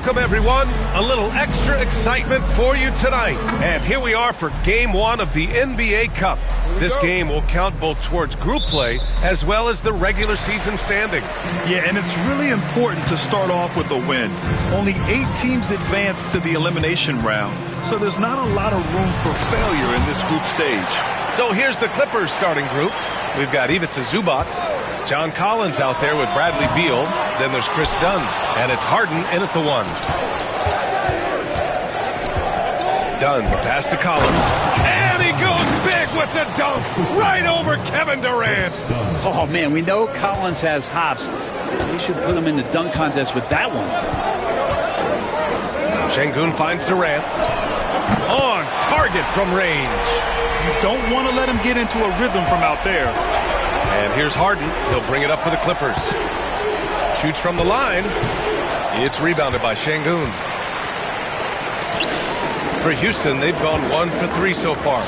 Welcome, everyone. A little extra excitement for you tonight. And here we are for Game 1 of the NBA Cup. This game will count both towards group play as well as the regular season standings. Yeah, and it's really important to start off with a win. Only 8 teams advance to the elimination round, so there's not a lot of room for failure in this group stage. So here's the Clippers starting group. We've got Ivica Zubac, John Collins out there with Bradley Beal. Then there's Chris Dunn, and it's Harden in at the 1. Dunn, the pass to Collins, and he goes big with the dunk right over Kevin Durant. Oh, man, we know Collins has hops. They should put him in the dunk contest with that one. Şengün finds Durant. On target from range. You don't want to let him get into a rhythm from out there. And here's Harden. He'll bring it up for the Clippers. Shoots from the line. It's rebounded by Şengün. For Houston, they've gone 1 for 3 so far.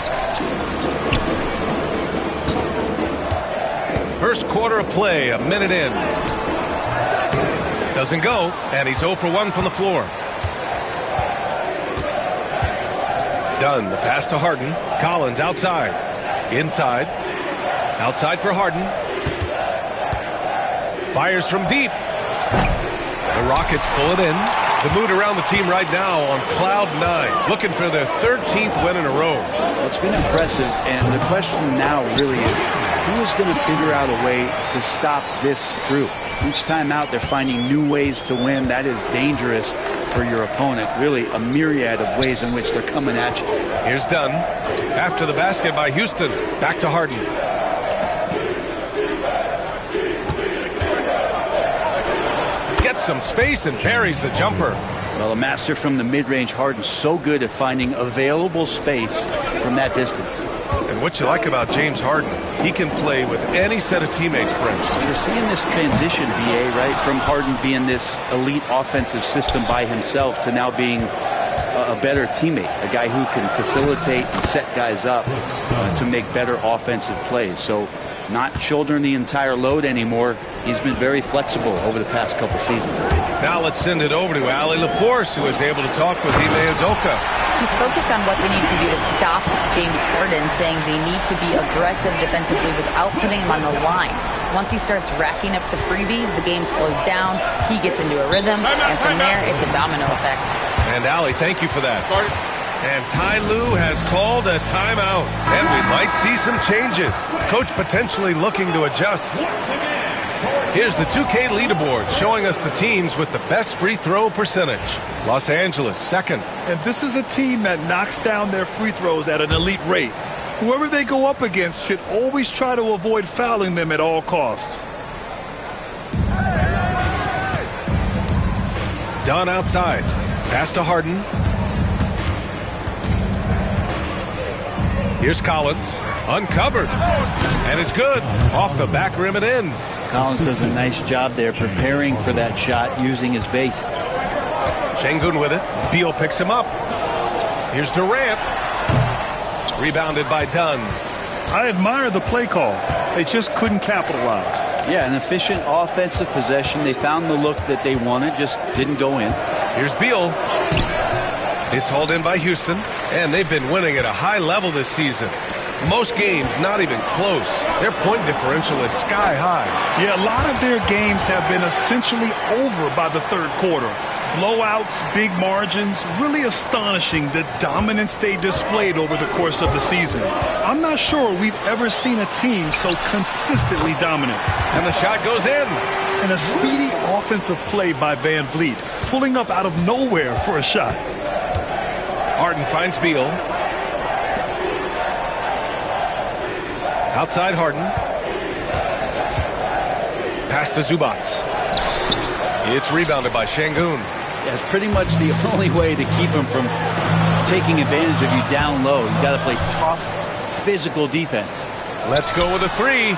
First quarter of play, a minute in. Doesn't go, and he's 0 for 1 from the floor. Dunn, the pass to Harden. Collins outside. Inside. Outside for Harden. Fires from deep. The Rockets pull it in. The mood around the team right now on cloud 9, looking for their 13th win in a row. Well, it's been impressive, and the question now really is, who is going to figure out a way to stop this group? Each time out, they're finding new ways to win. That is dangerous for your opponent. Really, a myriad of ways in which they're coming at you. Here's Dunn. After the basket by Houston. Back to Harden. Gets some space and parries the jumper. Well, a master from the mid-range. Harden so good at finding available space from that distance. And what you like about James Harden, he can play with any set of teammates, Brent. You're seeing this transition, BA, right? From Harden being this elite offensive system by himself to now being a better teammate, a guy who can facilitate and set guys up to make better offensive plays. So not shouldering the entire load anymore. He's been very flexible over the past couple seasons. Now let's send it over to Allie LaForce, who was able to talk with Ime Udoka. He's focused on what they need to do to stop James Harden, saying they need to be aggressive defensively without putting him on the line. Once he starts racking up the freebies, the game slows down, he gets into a rhythm, and from there, it's a domino effect. And Allie, thank you for that. And Ty Lue has called a timeout, and we might see some changes. Coach potentially looking to adjust. Here's the 2K leaderboard showing us the teams with the best free throw percentage. Los Angeles, second. And this is a team that knocks down their free throws at an elite rate. Whoever they go up against should always try to avoid fouling them at all costs. Dunn outside. Pass to Harden. Here's Collins. Uncovered. And it's good. Off the back rim and in. Collins does a nice job there preparing for that shot using his base. Şengün with it. Beal picks him up. Here's Durant. Rebounded by Dunn. I admire the play call. They just couldn't capitalize. Yeah, an efficient offensive possession. They found the look that they wanted, just didn't go in. Here's Beal. It's hauled in by Houston, and they've been winning at a high level this season. Most games not even close. Their point differential is sky high. Yeah, a lot of their games have been essentially over by the third quarter. Blowouts, big margins, really astonishing the dominance they displayed over the course of the season. I'm not sure we've ever seen a team so consistently dominant. And the shot goes in. And a speedy offensive play by Van Vliet, pulling up out of nowhere for a shot. Harden finds Beal. Outside Harden. Pass to Zubac. It's rebounded by Şengün. That's pretty much the only way to keep him from taking advantage of you down low. You got to play tough, physical defense. Let's go with a 3.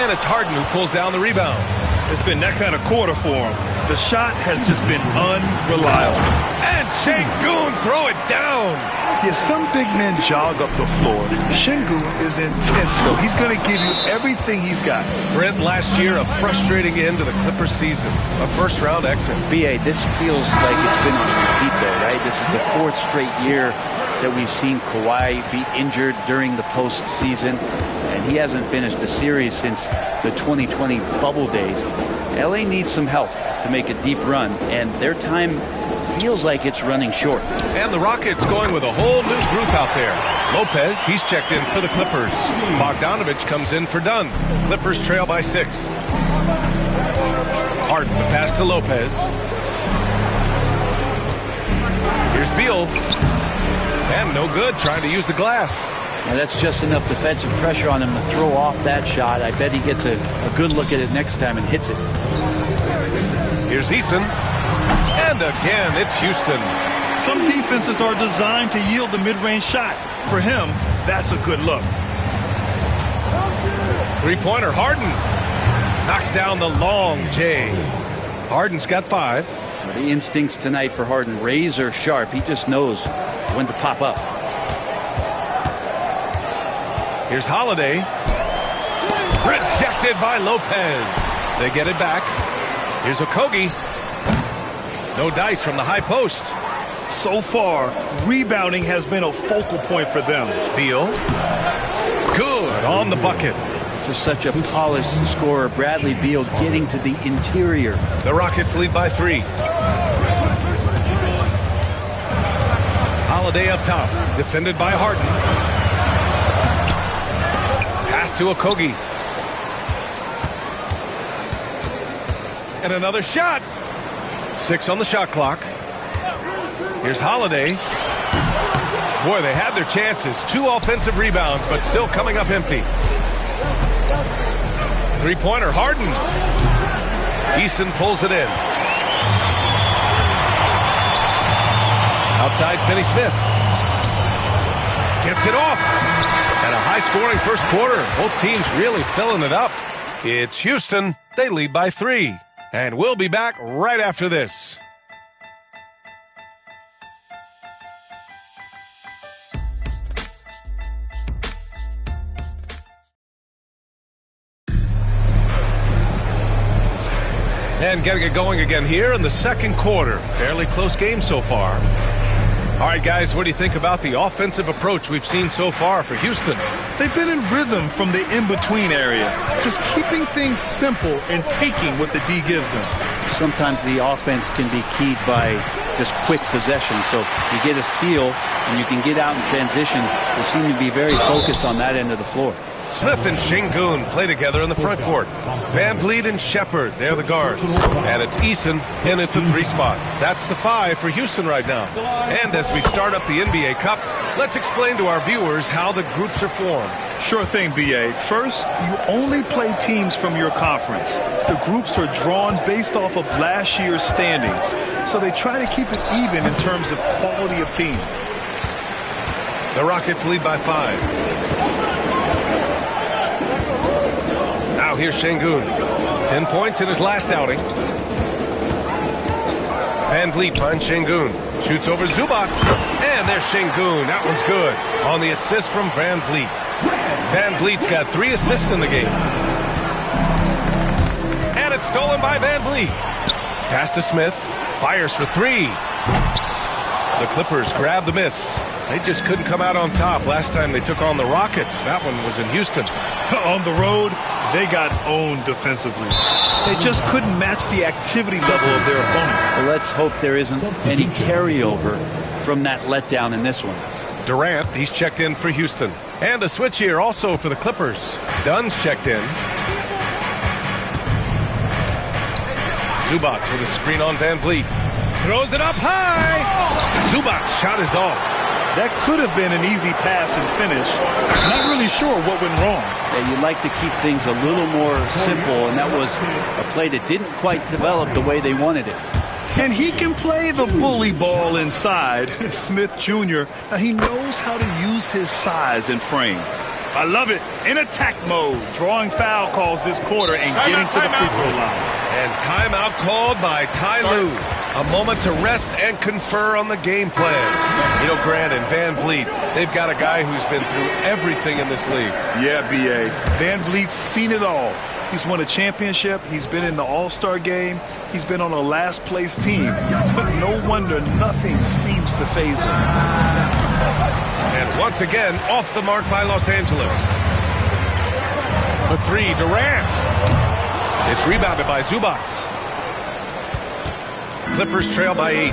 And it's Harden who pulls down the rebound. It's been that kind of quarter for him. The shot has just been unreliable. And Sengun throw it down. Yeah, some big men jog up the floor. Sengun is intense, though. He's going to give you everything he's got. Brent, last year, a frustrating end to the Clippers season. A first-round exit. B.A., this feels like it's been on repeat, though, right? This is the 4th straight year that we've seen Kawhi be injured during the postseason, and he hasn't finished a series since the 2020 bubble days. LA needs some help to make a deep run, and their time feels like it's running short. And the Rockets going with a whole new group out there. Lopez, he's checked in for the Clippers. Bogdanovich comes in for Dunn. Clippers trail by 6. Harden, the pass to Lopez. Here's Beal. And no good, trying to use the glass. Now that's just enough defensive pressure on him to throw off that shot. I bet he gets a good look at it next time and hits it. Here's Eason. And again, it's Houston. Some defenses are designed to yield the mid-range shot. For him, that's a good look. Three-pointer, Harden. Knocks down the long J. Harden's got 5. The instincts tonight for Harden, razor sharp. He just knows when to pop up. Here's Holiday. Rejected by Lopez. They get it back. Here's Okogie. No dice from the high post. So far, rebounding has been a focal point for them. Beal. Good on the bucket. Just such a polished scorer. Bradley Beal getting to the interior. The Rockets lead by 3. Holiday up top. Defended by Harden. Pass to Okogie. And another shot. 6 on the shot clock. Here's Holiday. Boy, they had their chances. 2 offensive rebounds, but still coming up empty. Three-pointer, Harden. Eason pulls it in. Outside, Finney-Smith. Gets it off. And a high-scoring first quarter. Both teams really filling it up. It's Houston. They lead by 3. And we'll be back right after this. And getting it going again here in the second quarter. Fairly close game so far. All right, guys, what do you think about the offensive approach we've seen so far for Houston? They've been in rhythm from the in-between area, just keeping things simple and taking what the D gives them. Sometimes the offense can be keyed by just quick possession. So you get a steal and you can get out in transition. They seem to be very focused on that end of the floor. Smith and Sengun play together in the front court. Van Vliet and Shepard, they're the guards. And it's Eason in at the 3 spot. That's the 5 for Houston right now. And as we start up the NBA Cup, let's explain to our viewers how the groups are formed. Sure thing, B.A. First, you only play teams from your conference. The groups are drawn based off of last year's standings. So they try to keep it even in terms of quality of team. The Rockets lead by 5. Now here's Sengun. 10 points in his last outing. Van Vliet finds Sengun. Shoots over Zubac. And there's Sengun. That one's good. On the assist from Van Vliet. Van Vliet's got 3 assists in the game. And it's stolen by Van Vliet. Pass to Smith. Fires for 3. The Clippers grab the miss. They just couldn't come out on top last time they took on the Rockets. That one was in Houston. On the road, they got owned defensively. They just couldn't match the activity level of their opponent. Well, let's hope there isn't any carryover from that letdown in this one. Durant, he's checked in for Houston. And a switch here also for the Clippers. Dunn's checked in. Zubac with a screen on Van Vliet. Throws it up high. Zubac's shot is off. That could have been an easy pass and finish. Not really sure what went wrong. Yeah, you'd like to keep things a little more simple, and that was a play that didn't quite develop the way they wanted it. And he can play the bully ball inside. Smith Jr., now he knows how to use his size and frame. I love it. In attack mode, drawing foul calls this quarter and getting to the free throw line. And timeout called by Ty Lue. A moment to rest and confer on the game plan. You know, Grant and Van Vliet, they've got a guy who's been through everything in this league. Yeah, B.A. Van Vliet's seen it all. He's won a championship. He's been in the All-Star game. He's been on a last-place team. But no wonder nothing seems to faze him. And once again, off the mark by Los Angeles. For three, Durant. It's rebounded by Zubac. Clippers trail by 8.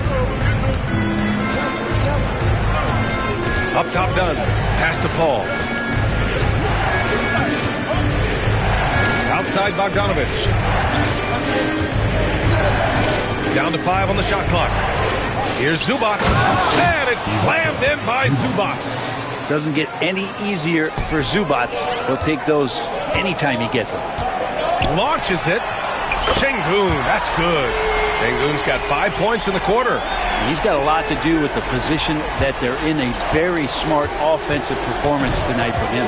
Up top, Dunn. Pass to Paul. Outside, Bogdanovich. Down to 5 on the shot clock. Here's Zubac. And it's slammed in by Zubac. Doesn't get any easier for Zubac. He'll take those anytime he gets them. Launches it. Sengun, that's good. Sengun's got 5 points in the quarter. He's got a lot to do with the position that they're in. A very smart offensive performance tonight from him.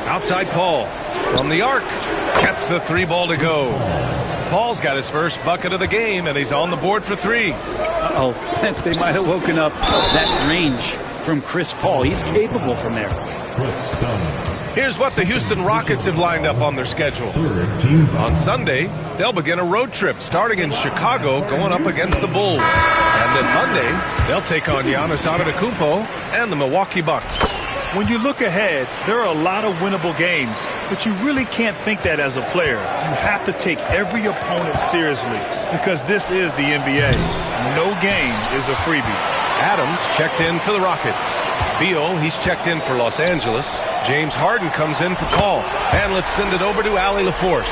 Outside Paul from the arc. Gets the 3-ball to go. Paul's got his first bucket of the game, and he's on the board for 3. Uh-oh, they might have woken up that range from Chris Paul. He's capable from there. Here's what the Houston Rockets have lined up on their schedule. On Sunday, they'll begin a road trip starting in Chicago, going up against the Bulls. And then Monday, they'll take on Giannis Antetokounmpo and the Milwaukee Bucks. When you look ahead, there are a lot of winnable games, but you really can't think that as a player. You have to take every opponent seriously because this is the NBA. No game is a freebie. Adams checked in for the Rockets. Beal, he's checked in for Los Angeles. James Harden comes in for Paul. And let's send it over to Allie LaForce.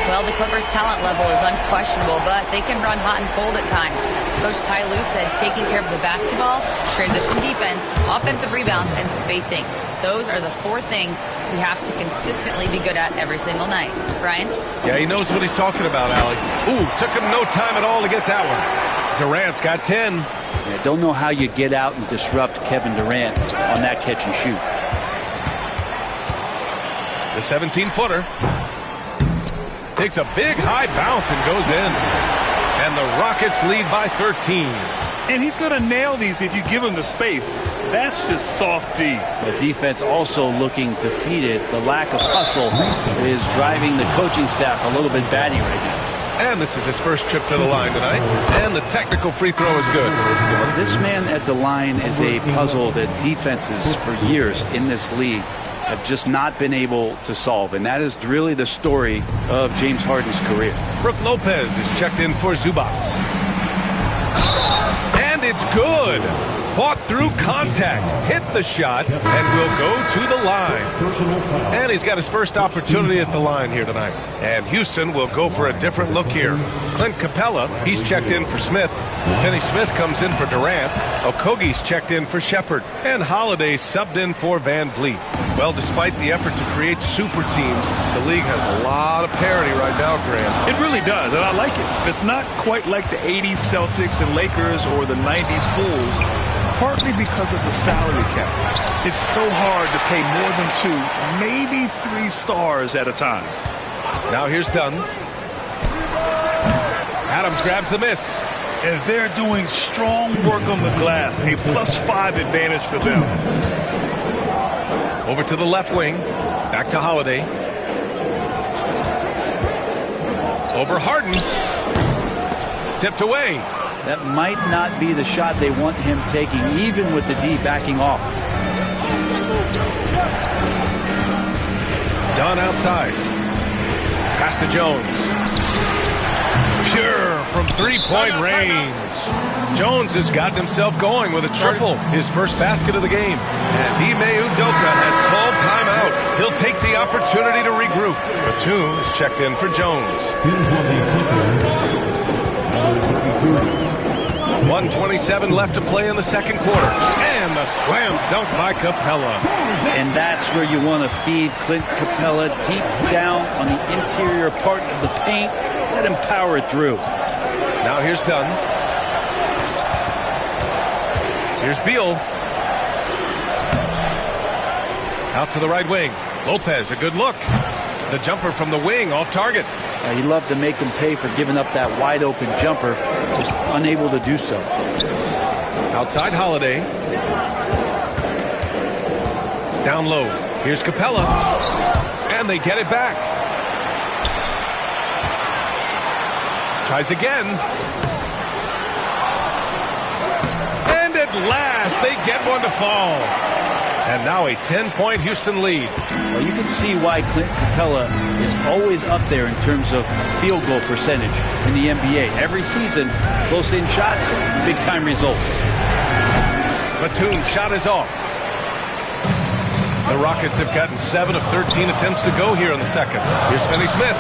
Well, the Clippers' talent level is unquestionable, but they can run hot and cold at times. Coach Ty Lue said taking care of the basketball, transition defense, offensive rebounds, and spacing. Those are the 4 things we have to consistently be good at every single night. Brian? Yeah, he knows what he's talking about, Allie. Ooh, took him no time at all to get that one. Durant's got 10. Yeah, don't know how you get out and disrupt Kevin Durant on that catch and shoot. The 17-footer takes a big high bounce and goes in. And the Rockets lead by 13. And he's going to nail these if you give him the space. That's just soft D. The defense also looking defeated. The lack of hustle is driving the coaching staff a little bit batty right now. And this is his first trip to the line tonight. And the technical free throw is good. Well, this man at the line is a puzzle that defenses for years in this league have just not been able to solve. And that is really the story of James Harden's career. Brook Lopez is checked in for Zubac. And it's good. Fought through contact, hit the shot, and will go to the line. And he's got his first opportunity at the line here tonight. And Houston will go for a different look here. Clint Capella, he's checked in for Smith. Finney Smith comes in for Durant. Okogie's checked in for Shepard. And Holiday subbed in for Van Vliet. Well, despite the effort to create super teams, the league has a lot of parity right now, Grant. It really does, and I like it. It's not quite like the 80s Celtics and Lakers or the 90s Bulls, partly because of the salary cap. It's so hard to pay more than 2, maybe 3 stars at a time. Now here's Dunn. Adams grabs the miss. And they're doing strong work on the glass, a +5 advantage for them. Over to the left wing. Back to Holiday. Over Harden. Tipped away. That might not be the shot they want him taking, even with the D backing off. Dunn outside. Pass to Jones. Pure from three-point range. Jones has gotten himself going with a triple, his first basket of the game. And Ime Udoka has called timeout. He'll take the opportunity to regroup. Batum is checked in for Jones. 1:27 left to play in the second quarter. And the slam dunk by Capella. And that's where you want to feed Clint Capella, deep down on the interior part of the paint. Let him power it through. Now here's Dunn. Here's Beal. Out to the right wing. Lopez, a good look. The jumper from the wing off target. He loved to make them pay for giving up that wide open jumper, just unable to do so. Outside Holiday. Down low. Here's Capella. And they get it back. Tries again. And at last, they get one to fall. And now a 10-point Houston lead. Well, you can see why Clint Capella is always up there in terms of field goal percentage in the NBA. Every season, close-in shots, big-time results. Batum shot is off. The Rockets have gotten 7 of 13 attempts to go here in the second. Here's Finney-Smith.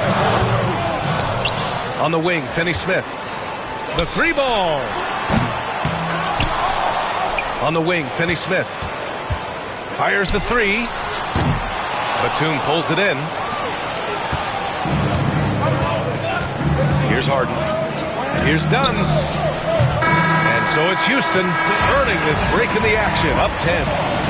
On the wing, Finney-Smith. The three ball. On the wing, Finney-Smith. Fires the three. Batum pulls it in. Here's Harden. Here's Dunn. And so it's Houston earning this break in the action, up 10.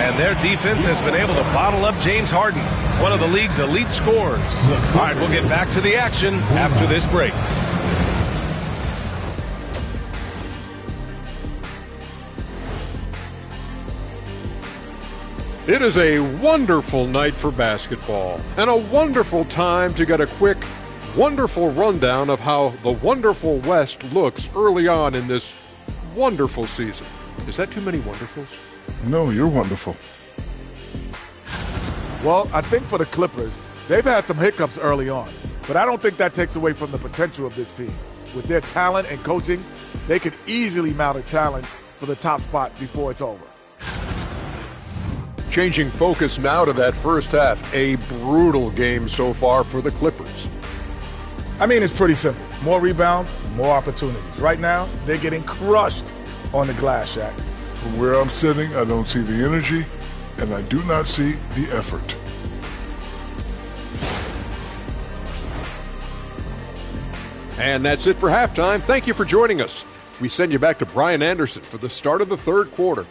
And their defense has been able to bottle up James Harden, one of the league's elite scorers. All right, we'll get back to the action after this break. It is a wonderful night for basketball and a wonderful time to get a quick, wonderful rundown of how the wonderful West looks early on in this wonderful season. Is that too many wonderfuls? No, you're wonderful. Well, I think for the Clippers, they've had some hiccups early on, but I don't think that takes away from the potential of this team. With their talent and coaching, they could easily mount a challenge for the top spot before it's over. Changing focus now to that first half, a brutal game so far for the Clippers. I mean, it's pretty simple. More rebounds, more opportunities. Right now, they're getting crushed on the glass, Shaq. From where I'm sitting, I don't see the energy, and I do not see the effort. And that's it for halftime. Thank you for joining us. We send you back to Brian Anderson for the start of the third quarter.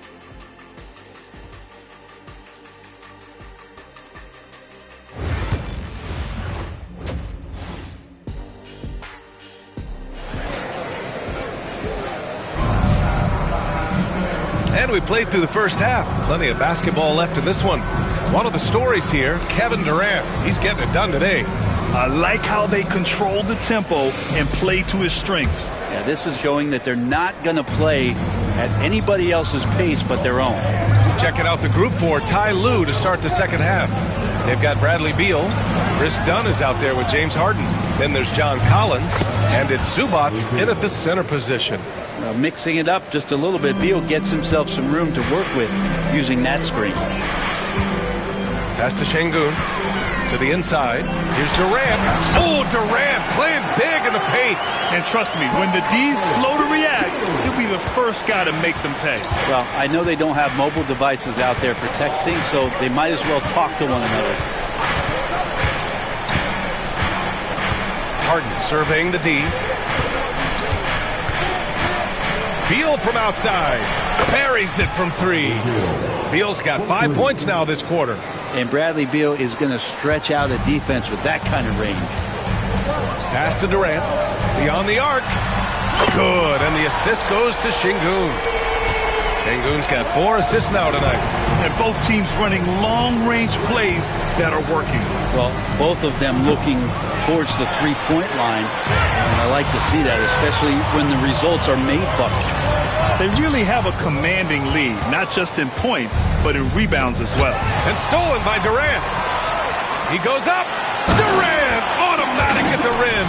And we played through the first half. Plenty of basketball left in this one. One of the stories here, Kevin Durant. He's getting it done today. I like how they control the tempo and play to his strengths. Yeah, this is showing that they're not going to play at anybody else's pace but their own. Checking out the group for Ty Lue to start the second half. They've got Bradley Beal. Chris Dunn is out there with James Harden. Then there's John Collins. And it's Zubac in at the center position. Mixing it up just a little bit, Beal gets himself some room to work with using that screen. Pass to Şengün. To the inside. Here's Durant. Oh, Durant playing big in the paint. And trust me, when the D's slow to react, he'll be the first guy to make them pay. Well, I know they don't have mobile devices out there for texting, so they might as well talk to one another. Harden surveying the D. Beal from outside. Parries it from three. Beal's got 5 points now this quarter. And Bradley Beal is going to stretch out a defense with that kind of range. Pass to Durant. Beyond the arc. Good. And the assist goes to Şengün. Şengün's got 4 assists now tonight. And both teams running long-range plays that are working. Well, both of them looking towards the three-point line. And I like to see that, especially when the results are made buckets. They really have a commanding lead, not just in points, but in rebounds as well. And stolen by Durant. He goes up. Durant, automatic at the rim.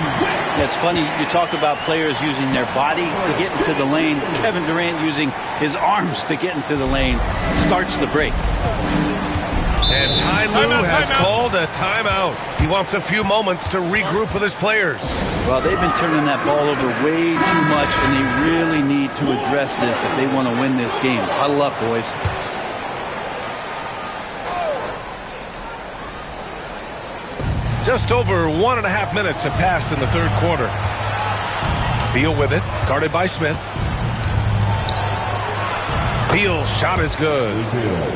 Yeah, it's funny, you talk about players using their body to get into the lane. Kevin Durant using his arms to get into the lane starts the break. And Ty Lue has called a timeout. He wants a few moments to regroup with his players. Well, they've been turning that ball over way too much, and they really need to address this if they want to win this game. Huddle up, boys. Just over 1.5 minutes have passed in the third quarter. Beal with it, guarded by Smith. Beal's shot is good.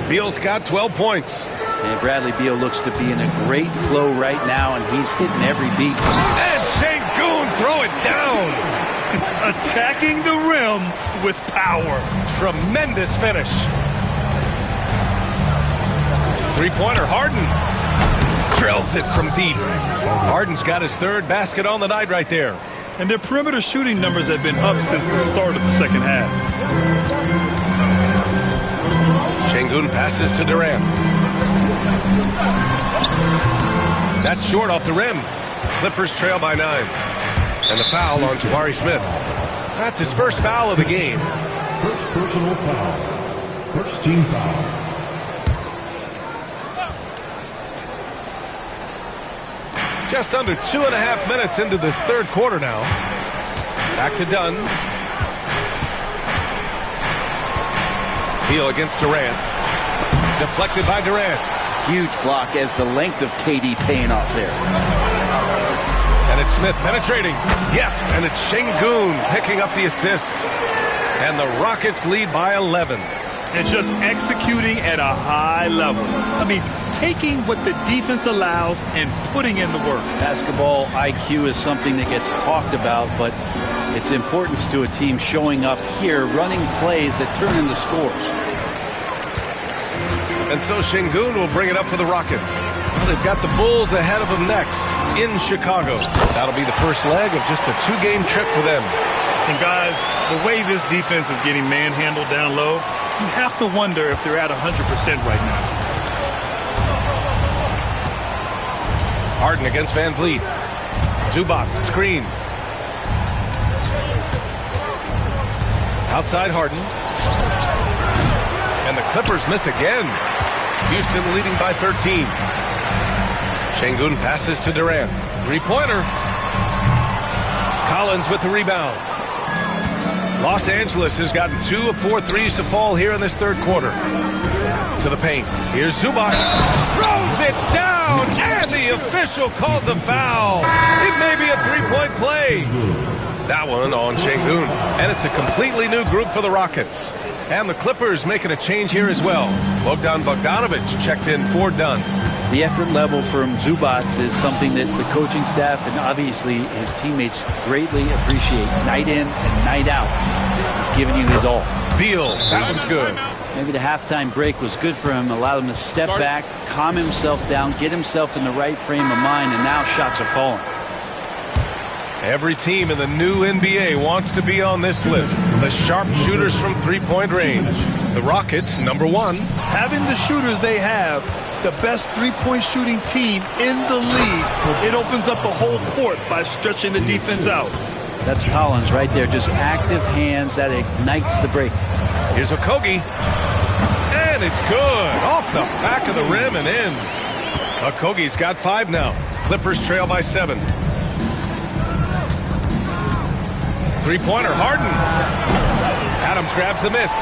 Beal's got 12 points. And Bradley Beal looks to be in a great flow right now, and he's hitting every beat. And Sengun throw it down. Attacking the rim with power. Tremendous finish. Three-pointer, Harden. Drills it from deep. Harden's got his third basket on the night right there. And their perimeter shooting numbers have been up since the start of the second half. Sengun passes to Durant. That's short off the rim. Clippers trail by 9. And the foul on Jabari Smith. That's his first foul of the game. First personal foul. First team foul. Just under 2.5 minutes into this third quarter now. Back to Dunn. Beal against Durant. Deflected by Durant. Huge block as the length of KD paying off there. And it's Smith penetrating. Yes, and it's Sengun picking up the assist. And the Rockets lead by 11. And just executing at a high level. I mean, taking what the defense allows and putting in the work. Basketball IQ is something that gets talked about, but its importance to a team showing up here, running plays that turn into scores. And so Sengun will bring it up for the Rockets. Well, they've got the Bulls ahead of them next in Chicago. That'll be the first leg of just a 2-game trip for them. And guys, the way this defense is getting manhandled down low, you have to wonder if they're at 100% right now. Harden against Van Vliet. Zubac screen. Outside Harden. And the Clippers miss again. Houston leading by 13. Sengun passes to Durant. Three-pointer. Collins with the rebound. Los Angeles has gotten 2 of 4 threes to fall here in this third quarter. To the paint. Here's Zubac. Throws it down, and the official calls a foul. It may be a 3-point play. That one on Sengun. And it's a completely new group for the Rockets. And the Clippers making a change here as well. Bogdan Bogdanovic checked in for Dunn. The effort level from Zubac is something that the coaching staff and obviously his teammates greatly appreciate. Night in and night out. He's giving you his all. Beal, that one's good. Maybe the halftime break was good for him. Allowed him to step back, calm himself down, get himself in the right frame of mind, and now shots are falling. Every team in the new NBA wants to be on this list. The sharp shooters from three-point range. The Rockets, number 1. Having the shooters they have, the best three-point shooting team in the league, it opens up the whole court by stretching the defense out. That's Collins right there, just active hands that ignites the break. Here's Okogie. And it's good. Off the back of the rim and in. Okogie's got 5 now. Clippers trail by 7. Three-pointer, Harden. Adams grabs the miss.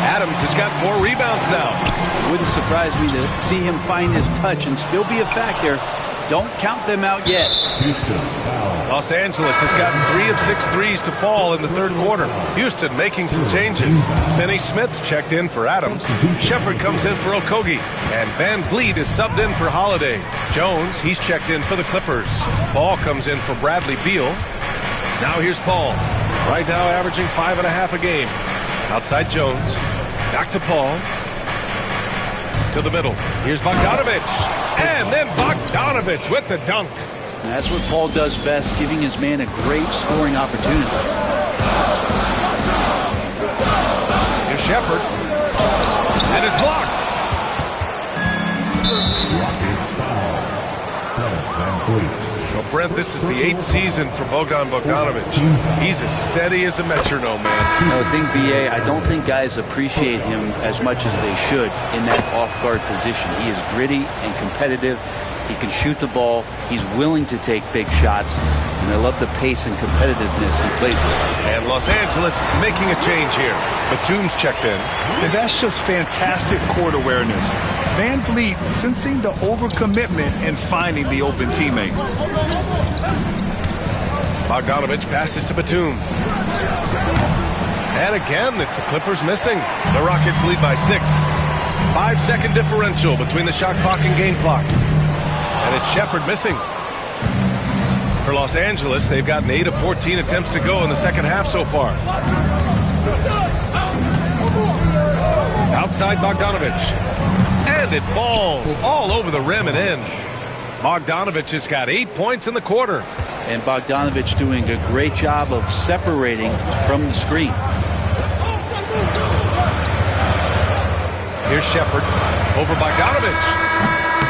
Adams has got 4 rebounds now. Wouldn't surprise me to see him find his touch and still be a factor. Don't count them out yet. Los Angeles has gotten 3 of 6 threes to fall in the third quarter. Houston making some changes. Finney-Smith's checked in for Adams. Shepherd comes in for Okogie. And Van Vliet is subbed in for Holiday. Jones, he's checked in for the Clippers. Paul comes in for Bradley Beal. Now here's Paul. Right now averaging 5.5 a game. Outside Jones. Back to Paul. To the middle. Here's Bogdanovic. And then Bogdanovic with the dunk. That's what Paul does best, giving his man a great scoring opportunity. Here's Shepherd. And it's blocked. Well, Brent, this is the 8th season for Bogdan Bogdanovic. He's as steady as a metronome, man. No, BA, I don't think guys appreciate him as much as they should in that off-guard position. He is gritty and competitive. He can shoot the ball. He's willing to take big shots. And I love the pace and competitiveness he plays with. And Los Angeles making a change here. Batum's checked in. And that's just fantastic court awareness. Van Vliet sensing the overcommitment and finding the open teammate. Bogdanovic passes to Batum. And again, it's the Clippers missing. The Rockets lead by 6. 5-second differential between the shot clock and game clock. And it's Sheppard missing. For Los Angeles, they've gotten 8 of 14 attempts to go in the second half so far. Outside Bogdanovich. And it falls all over the rim and in. Bogdanovich has got 8 points in the quarter. And Bogdanovich doing a great job of separating from the screen. Here's Sheppard over Bogdanovich.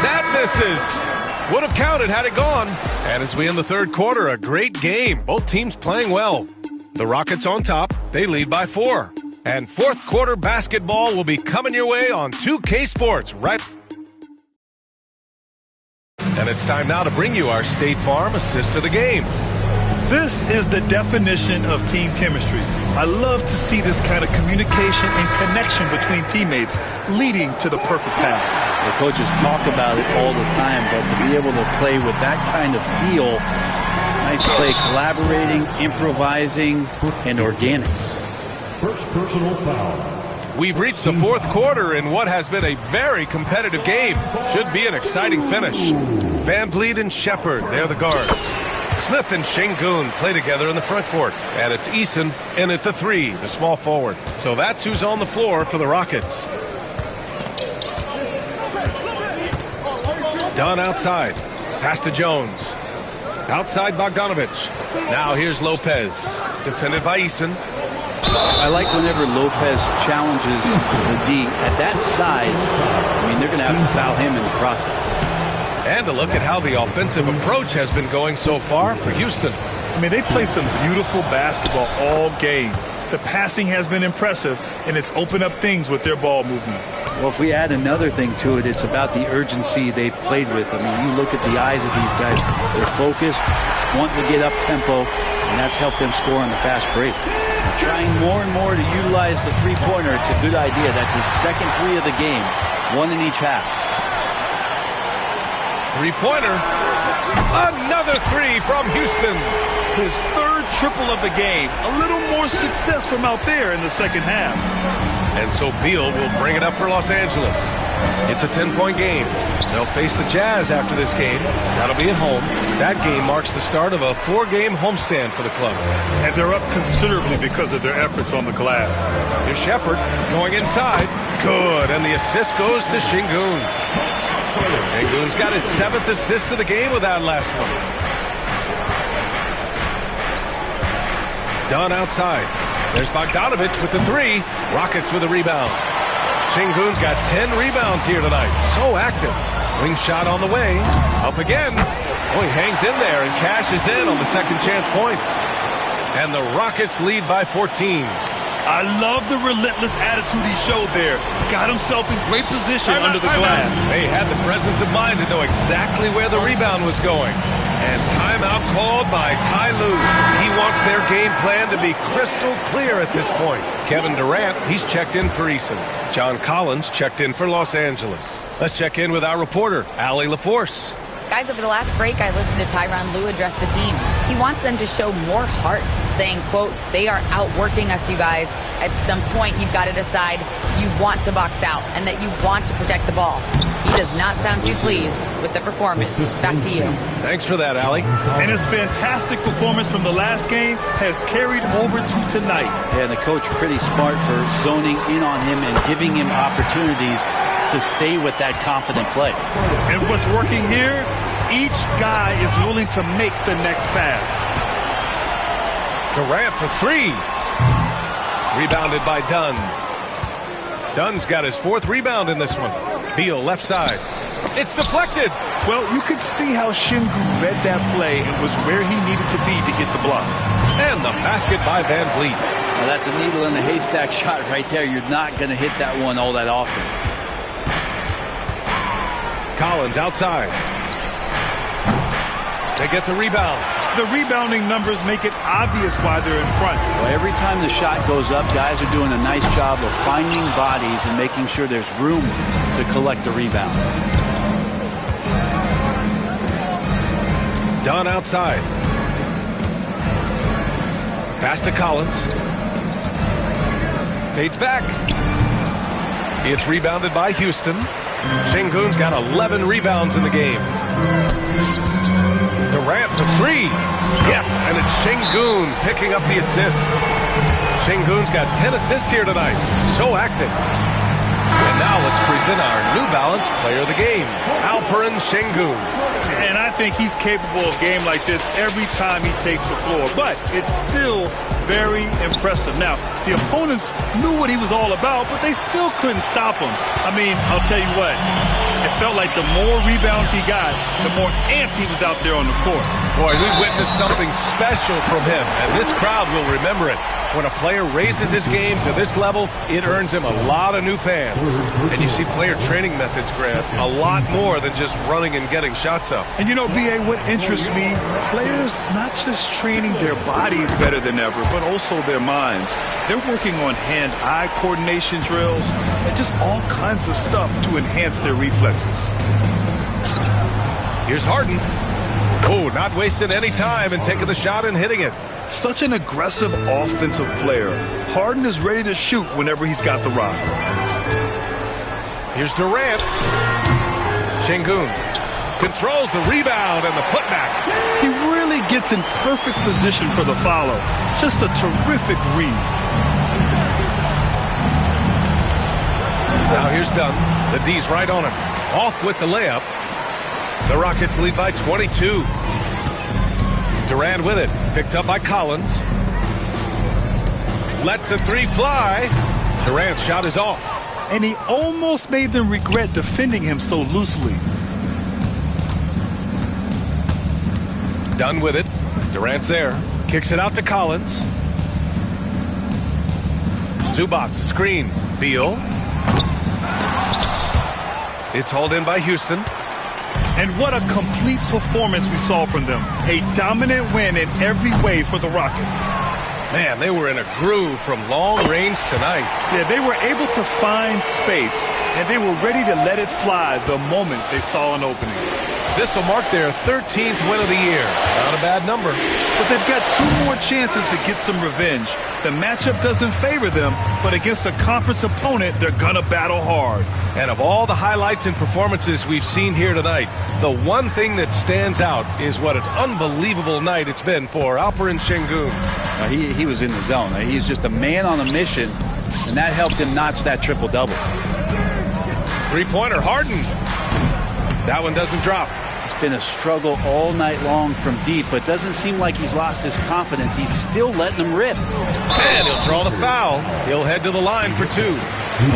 That misses. Would have counted had it gone. And as we end the third quarter, a great game. Both teams playing well. The Rockets on top. They lead by 4. And fourth quarter basketball will be coming your way on 2K Sports right. And it's time now to bring you our State Farm assist of the game. This is the definition of team chemistry. I love to see this kind of communication and connection between teammates leading to the perfect pass. The coaches talk about it all the time, but to be able to play with that kind of feel, nice play, collaborating, improvising, and organic. First personal foul. We've reached the fourth quarter in what has been a very competitive game. Should be an exciting finish. Van Vliet and Sheppard, they're the guards. Smith and Şengün play together in the front court. And it's Eason in at the 3, the small forward. So that's who's on the floor for the Rockets. Dunn outside. Pass to Jones. Outside Bogdanovich. Now here's Lopez. Defended by Eason. I like whenever Lopez challenges the D at that size. I mean, they're going to have to foul him in the process. And a look at how the offensive approach has been going so far for Houston. I mean, they play some beautiful basketball all game. The passing has been impressive, and it's opened up things with their ball movement. Well, if we add another thing to it, it's about the urgency they've played with. I mean, you look at the eyes of these guys. They're focused, wanting to get up tempo, and that's helped them score on the fast break. Trying more and more to utilize the three-pointer. It's a good idea. That's his second 3 of the game, 1 in each half. Three-pointer. Another 3 from Houston. His third triple of the game. A little more success from out there in the second half. And so Beal will bring it up for Los Angeles. It's a 10-point game. They'll face the Jazz after this game. That'll be at home. That game marks the start of a 4-game homestand for the club. And they're up considerably because of their efforts on the glass. Here's Sheppard going inside. Good. And the assist goes to Şengün. Şengün's got his 7th assist of the game with that last one. Dunn outside. There's Bogdanovich with the 3. Rockets with a rebound. Şengün's got 10 rebounds here tonight. So active. Wing shot on the way. Up again. Oh, he hangs in there and cashes in on the second chance points. And the Rockets lead by 14. I love the relentless attitude he showed there. Got himself in great position under the glass. They had the presence of mind to know exactly where the rebound was going. And timeout called by Ty Lue. He wants their game plan to be crystal clear at this point. Kevin Durant, he's checked in for Eason. John Collins checked in for Los Angeles. Let's check in with our reporter, Allie LaForce. Guys, over the last break, I listened to Tyronn Lue address the team. He wants them to show more heart, saying, quote, they are outworking us, you guys. At some point, you've got to decide you want to box out and that you want to protect the ball. He does not sound too pleased with the performance. Back to you. Thanks for that, Allie. And his fantastic performance from the last game has carried over to tonight. Yeah, and the coach pretty smart for zoning in on him and giving him opportunities to stay with that confident play. And what's working here, each guy is willing to make the next pass. Durant for 3. Rebounded by Dunn. Dunn's got his 4th rebound in this one. Beal left side. It's deflected. Well, you could see how Şengün read that play and was where he needed to be to get the block. And the basket by Van Vliet. Well, that's a needle in the haystack shot right there. You're not going to hit that one all that often. Collins outside. They get the rebound. The rebounding numbers make it obvious why they're in front. Well, every time the shot goes up, guys are doing a nice job of finding bodies and making sure there's room to collect the rebound. Dunn outside. Pass to Collins. Fades back. It's rebounded by Houston. Sengun's got 11 rebounds in the game. Durant for three. Yes, and it's Sengun picking up the assist. Sengun's got 10 assists here tonight. So active. And now let's present our New Balance player of the game, Alperen Sengun. And I think he's capable of a game like this every time he takes the floor. But it's still very impressive. Now, the opponents knew what he was all about, but they still couldn't stop him. I mean, I'll tell you what. It felt like the more rebounds he got, the more amped he was out there on the court. Boy, we witnessed something special from him, and this crowd will remember it. When a player raises his game to this level, it earns him a lot of new fans. And you see player training methods, Grant, a lot more than just running and getting shots up. And you know, B.A., what interests me, players not just training their bodies better than ever, but also their minds. They're working on hand-eye coordination drills and just all kinds of stuff to enhance their reflexes. Here's Harden. Oh, not wasting any time and taking the shot and hitting it. Such an aggressive offensive player. Harden is ready to shoot whenever he's got the rock. Here's Durant. Sengun controls the rebound and the putback. He really gets in perfect position for the follow. Just a terrific read. Now here's Dunn. The D's right on him. Off with the layup. The Rockets lead by 22. Durant with it. Picked up by Collins. Lets the three fly. Durant's shot is off. And he almost made them regret defending him so loosely. Dunn with it. Durant's there. Kicks it out to Collins. Zubac, a screen. Beal. It's hauled in by Houston. And what a complete performance we saw from them. A dominant win in every way for the Rockets. Man, they were in a groove from long range tonight. Yeah, they were able to find space, and they were ready to let it fly the moment they saw an opening. This will mark their 13th win of the year. Not a bad number. But they've got two more chances to get some revenge. The matchup doesn't favor them, but against a conference opponent, they're going to battle hard. And of all the highlights and performances we've seen here tonight, the one thing that stands out is what an unbelievable night it's been for Alperen Sengun. He was in the zone. He's just a man on a mission, and that helped him notch that triple-double. Three-pointer, Harden. That one doesn't drop. It's been a struggle all night long from deep, but doesn't seem like he's lost his confidence. He's still letting them rip. And he'll draw the foul. He'll head to the line for two.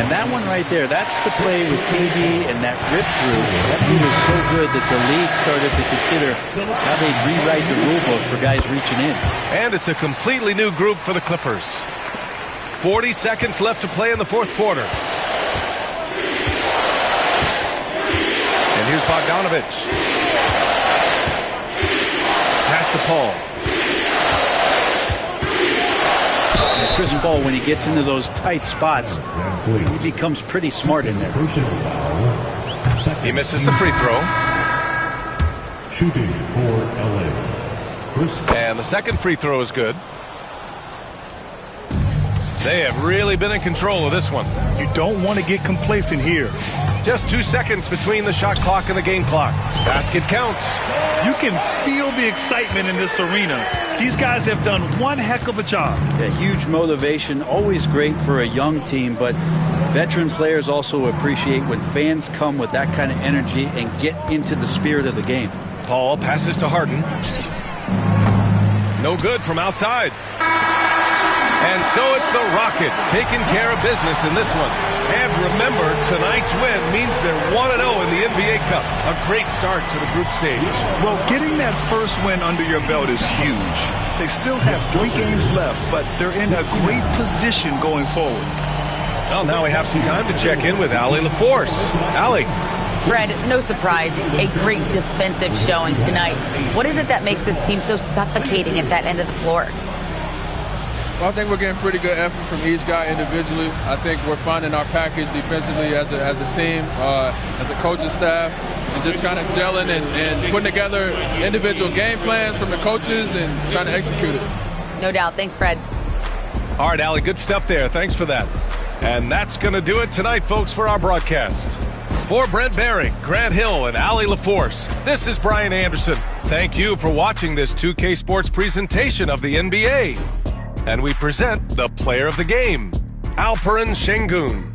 And that one right there, that's the play with KD and that rip through. That move was so good that the league started to consider how they'd rewrite the rule book for guys reaching in. And it's a completely new group for the Clippers. 40 seconds left to play in the fourth quarter. And here's Bogdanovic. Pass to Paul. And Chris Paul, when he gets into those tight spots, he becomes pretty smart in there. He misses the free throw. Shooting for LA. And the second free throw is good. They have really been in control of this one. You don't want to get complacent here. Just 2 seconds between the shot clock and the game clock. Basket counts. You can feel the excitement in this arena. These guys have done one heck of a job. Yeah, huge motivation, always great for a young team, but veteran players also appreciate when fans come with that kind of energy and get into the spirit of the game. Paul passes to Harden. No good from outside. And so it's the Rockets taking care of business in this one. And remember, tonight's win means they're 1-0 in the NBA Cup. A great start to the group stage. Well, getting that first win under your belt is huge. They still have 3 games left, but they're in a great position going forward. Well, now we have some time to check in with Allie LaForce. Allie. Fred, no surprise, a great defensive showing tonight. What is it that makes this team so suffocating at that end of the floor? Well, I think we're getting pretty good effort from each guy individually. I think we're finding our package defensively as a team, as a coaching staff, and just kind of gelling and putting together individual game plans from the coaches and trying to execute it. No doubt. Thanks, Fred. All right, Allie, good stuff there. Thanks for that. And that's going to do it tonight, folks, for our broadcast. For Brent Bering, Grant Hill, and Allie LaForce, this is Brian Anderson. Thank you for watching this 2K Sports presentation of the NBA. And we present the player of the game, Alperen Sengun.